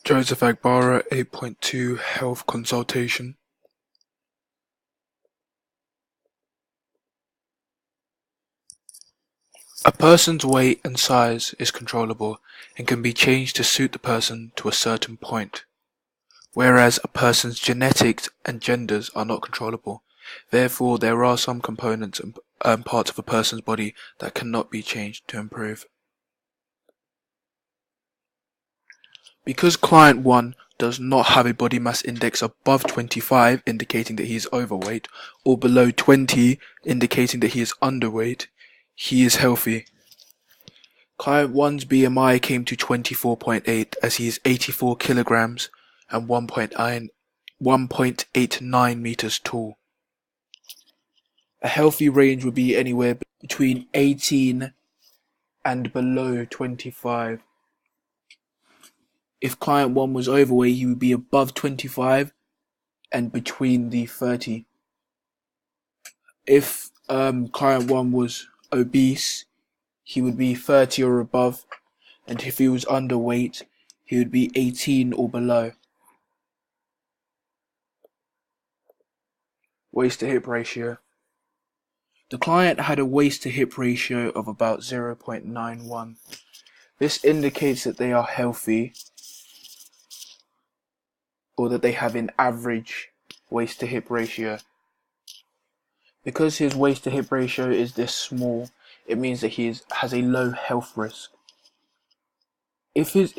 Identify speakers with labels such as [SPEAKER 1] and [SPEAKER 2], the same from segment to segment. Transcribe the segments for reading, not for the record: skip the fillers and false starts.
[SPEAKER 1] Joseph Agbara, 8.2 Health Consultation. A person's weight and size is controllable and can be changed to suit the person to a certain point, whereas a person's genetics and genders are not controllable. Therefore, there are some components and parts of a person's body that cannot be changed to improve. Because client 1 does not have a body mass index above 25, indicating that he is overweight, or below 20, indicating that he is underweight, he is healthy. Client 1's BMI came to 24.8 as he is 84 kilograms and 1.89 meters tall. A healthy range would be anywhere between 18 and below 25. If client 1 was overweight, he would be above 25 and between the 30. If client 1 was obese, he would be 30 or above, and if he was underweight, he would be 18 or below. Waist to hip ratio. The client had a waist to hip ratio of about 0.91. This indicates that they are healthy, or that they have an average waist to hip ratio. Because his waist to hip ratio is this small, it means that he has a low health risk. If his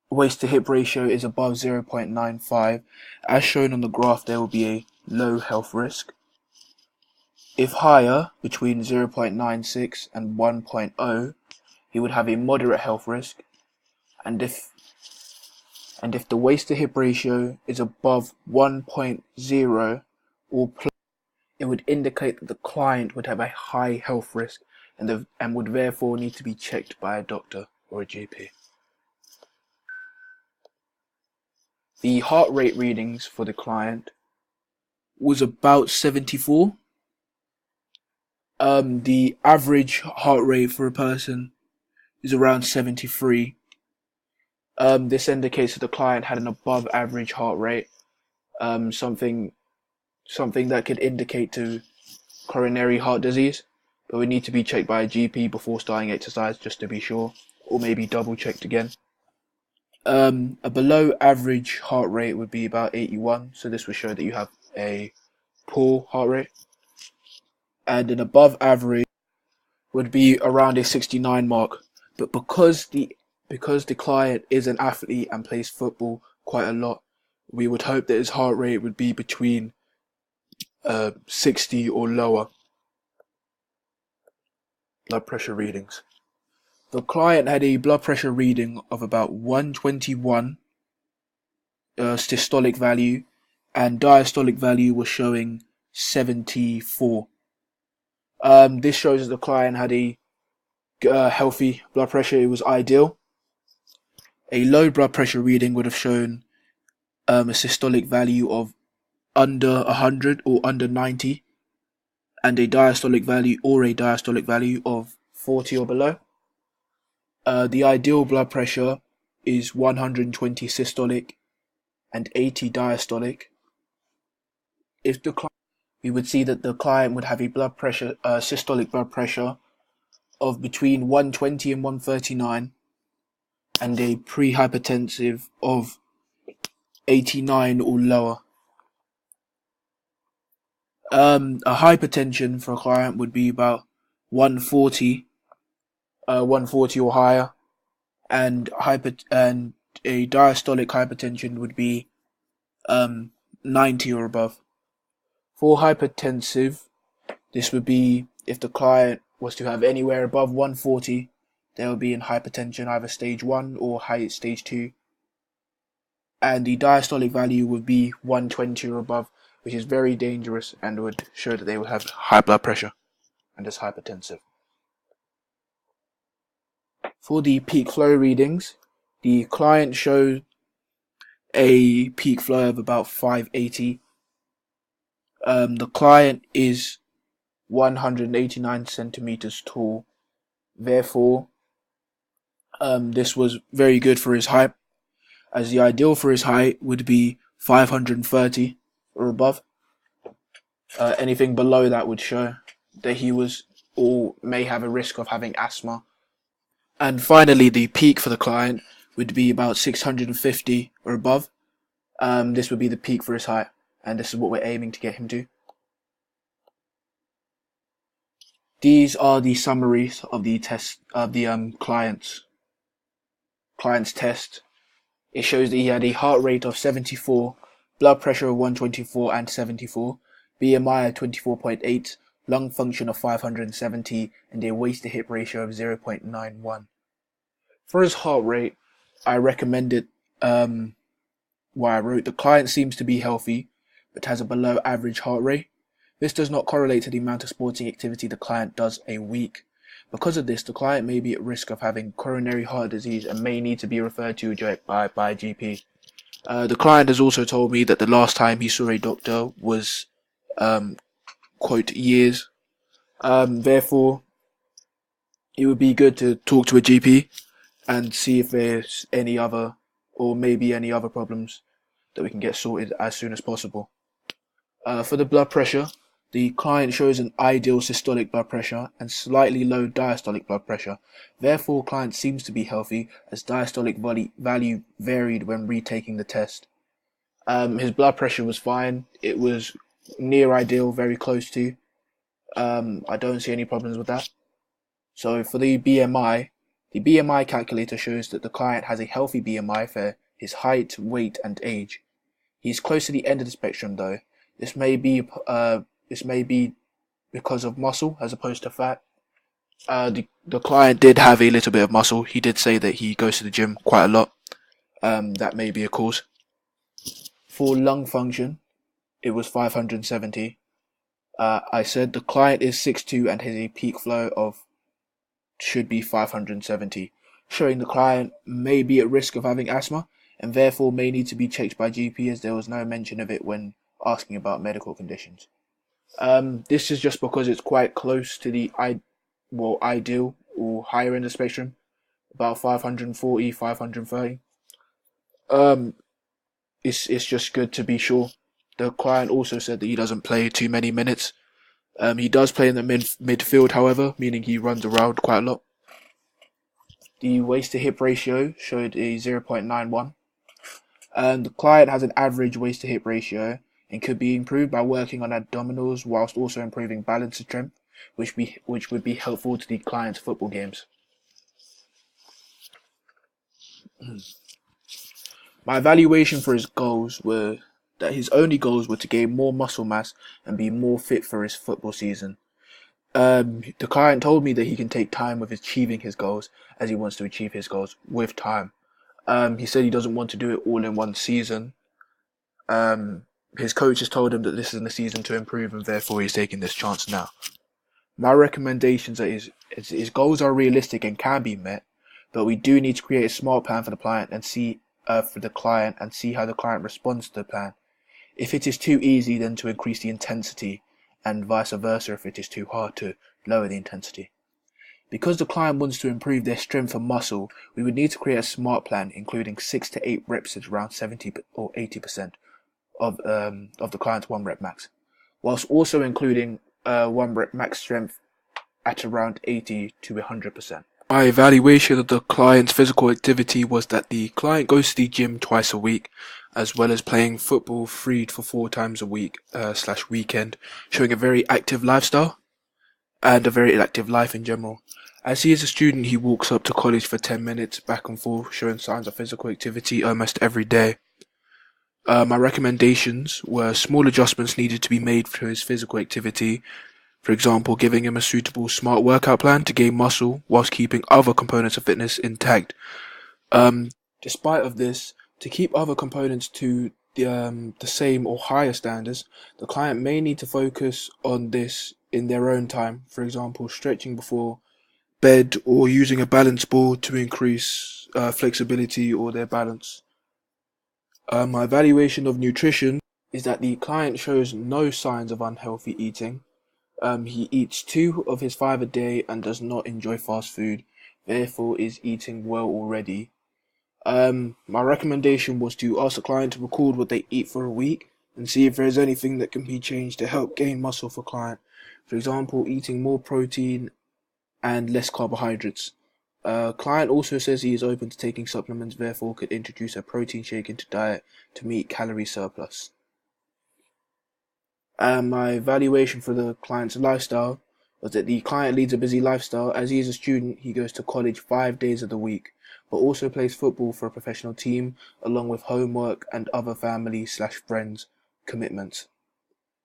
[SPEAKER 1] waist to hip ratio is above 0.95, as shown on the graph, there will be a low health risk. If higher, between 0.96 and 1.0, he would have a moderate health risk. And if the waist to hip ratio is above 1.0 or plus, it would indicate that the client would have a high health risk and would therefore need to be checked by a doctor or a GP. The heart rate readings for the client was about 74. The average heart rate for a person is around 73. This indicates that the client had an above average heart rate, something that could indicate to coronary heart disease, but would need to be checked by a GP before starting exercise just to be sure, or maybe double checked again. A below average heart rate would be about 81, so this would show that you have a poor heart rate, and an above average would be around a 69 mark. But because the client is an athlete and plays football quite a lot, we would hope that his heart rate would be between 60 or lower. Blood pressure readings. The client had a blood pressure reading of about 121 systolic value, and diastolic value was showing 74. This shows that the client had a healthy blood pressure. It was ideal. A low blood pressure reading would have shown a systolic value of under 100 or under 90, and a diastolic value of 40 or below. The ideal blood pressure is 120 systolic and 80 diastolic. We would see that the client would have a systolic blood pressure of between 120 and 139, and a prehypertensive of 89 or lower. A hypertension for a client would be about 140 or higher, and a diastolic hypertension would be 90 or above. For hypertensive, this would be if the client was to have anywhere above 140, they would be in hypertension, either stage 1 or stage 2. And the diastolic value would be 120 or above, which is very dangerous and would show that they would have high blood pressure and is hypertensive. For the peak flow readings, the client showed a peak flow of about 580. The client is 189 centimeters tall. Therefore, this was very good for his height. as the ideal for his height would be 530 or above. Anything below that would show that he was or may have a risk of having asthma. And finally, the peak for the client would be about 650 or above. This would be the peak for his height, and this is what we're aiming to get him to. These are the summaries of the test of the client's test. It shows that he had a heart rate of 74, blood pressure of 124 and 74, BMI of 24.8, lung function of 570, and a waist to hip ratio of 0.91. For his heart rate, I recommended why I wrote, the client seems to be healthy, but has a below average heart rate. This does not correlate to the amount of sporting activity the client does a week. Because of this, the client may be at risk of having coronary heart disease and may need to be referred to by a GP. The client has also told me that the last time he saw a doctor was, quote, years. Therefore, it would be good to talk to a GP and see if there's any other, or maybe any other problems that we can get sorted as soon as possible. For the blood pressure, the client shows an ideal systolic blood pressure and slightly low diastolic blood pressure. Therefore, client seems to be healthy, as diastolic value varied when retaking the test. His blood pressure was fine. It was near ideal, very close to. I don't see any problems with that. So for the BMI calculator shows that the client has a healthy BMI for his height, weight, and age. He's close to the end of the spectrum, though. This may be because of muscle as opposed to fat. The client did have a little bit of muscle. He did say that he goes to the gym quite a lot. That may be a cause. For lung function, it was 570. I said the client is 6'2" and has a peak flow of should be 570, showing the client may be at risk of having asthma and therefore may need to be checked by GP, as there was no mention of it when asking about medical conditions. This is just because it's quite close to the ideal or higher end of the spectrum, about 540, 530. It's just good to be sure. The client also said that he doesn't play too many minutes. He does play in the midfield, however, meaning he runs around quite a lot. The waist to hip ratio showed a 0.91. The client has an average waist to hip ratio and could be improved by working on abdominals whilst also improving balance and strength, which would be helpful to the client's football games. My evaluation for his goals were that his only goals were to gain more muscle mass and be more fit for his football season. The client told me that he can take time with achieving his goals, as he wants to achieve his goals with time. He said he doesn't want to do it all in one season. His coach has told him that this isn't a season to improve, and therefore he's taking this chance now. My recommendations are his goals are realistic and can be met, but we do need to create a smart plan for the client and see how the client responds to the plan. If it is too easy, then to increase the intensity, and vice versa if it is too hard, to lower the intensity. Because the client wants to improve their strength and muscle, we would need to create a smart plan including 6 to 8 reps at around 70 or 80% of the client's 1 rep max, whilst also including 1 rep max strength at around 80 to 100%. My evaluation of the client's physical activity was that the client goes to the gym twice a week, as well as playing football 3 to 4 times a week / weekend, showing a very active lifestyle and a very active life in general. As he is a student, he walks up to college for 10 minutes back and forth, showing signs of physical activity almost every day. My recommendations were small adjustments needed to be made for his physical activity. For example, giving him a suitable smart workout plan to gain muscle whilst keeping other components of fitness intact. Despite of this, to keep other components to the same or higher standards, the client may need to focus on this in their own time. For example, stretching before bed or using a balance board to increase flexibility or their balance. My evaluation of nutrition is that the client shows no signs of unhealthy eating. He eats 2 of his 5 a day and does not enjoy fast food, therefore is eating well already. My recommendation was to ask the client to record what they eat for a week and see if there's anything that can be changed to help gain muscle for client. For example, eating more protein and less carbohydrates. Client also says he is open to taking supplements, therefore could introduce a protein shake into diet to meet calorie surplus. My evaluation for the client's lifestyle was that the client leads a busy lifestyle. As he is a student, he goes to college 5 days of the week, but also plays football for a professional team, along with homework and other family/friends commitments.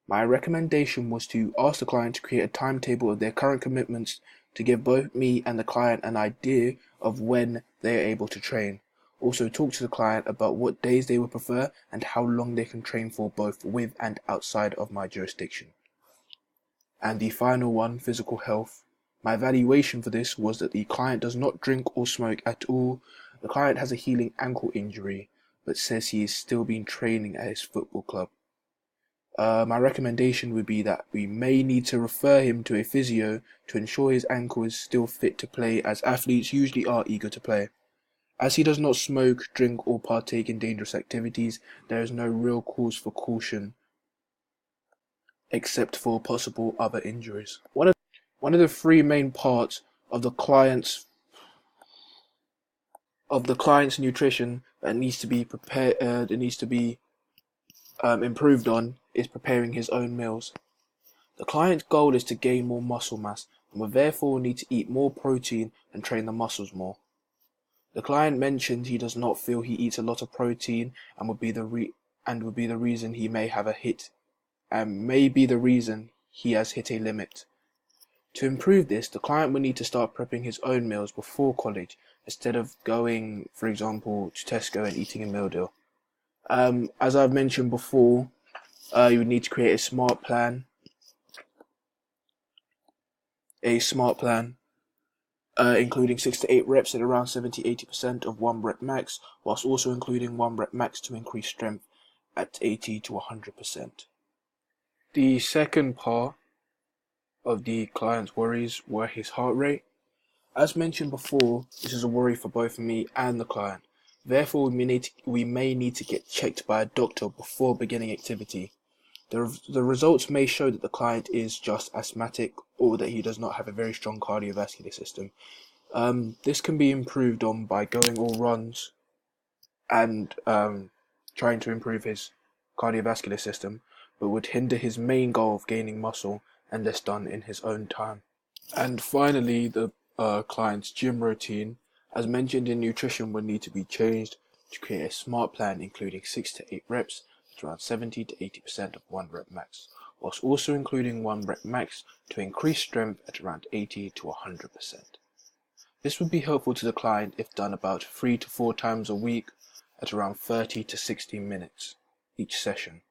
[SPEAKER 1] My recommendation was to ask the client to create a timetable of their current commitments to give both me and the client an idea of when they are able to train. Also talk to the client about what days they would prefer and how long they can train for, both with and outside of my jurisdiction. And the final one, physical health. My evaluation for this was that the client does not drink or smoke at all. The client has a healing ankle injury, but says he is still been training at his football club. My recommendation would be that we may need to refer him to a physio to ensure his ankle is still fit to play, as athletes usually are eager to play. As he does not smoke, drink, or partake in dangerous activities, there is no real cause for caution except for possible other injuries. One of the three main parts of the client's nutrition that needs to be improved on is preparing his own meals. The client's goal is to gain more muscle mass and will therefore need to eat more protein and train the muscles more. The client mentioned he does not feel he eats a lot of protein and would be the reason he may have a hit and may be the reason he has hit a limit. To improve this, the client will need to start prepping his own meals before college instead of going, for example, to Tesco and eating a meal deal. As I've mentioned before, you would need to create a smart plan, including 6 to 8 reps at around 70-80% of 1 rep max, whilst also including 1 rep max to increase strength at 80 to 100%. The second part of the client's worries were his heart rate. As mentioned before, this is a worry for both me and the client. Therefore, we may need to get checked by a doctor before beginning activity. The results may show that the client is just asthmatic or that he does not have a very strong cardiovascular system. This can be improved on by going all runs and trying to improve his cardiovascular system, but would hinder his main goal of gaining muscle unless done in his own time. And finally, the client's gym routine, as mentioned in nutrition, would need to be changed to create a smart plan including 6 to 8 reps at around 70 to 80% of 1 rep max, whilst also including 1 rep max to increase strength at around 80 to 100%. This would be helpful to the client if done about 3 to 4 times a week at around 30 to 60 minutes each session.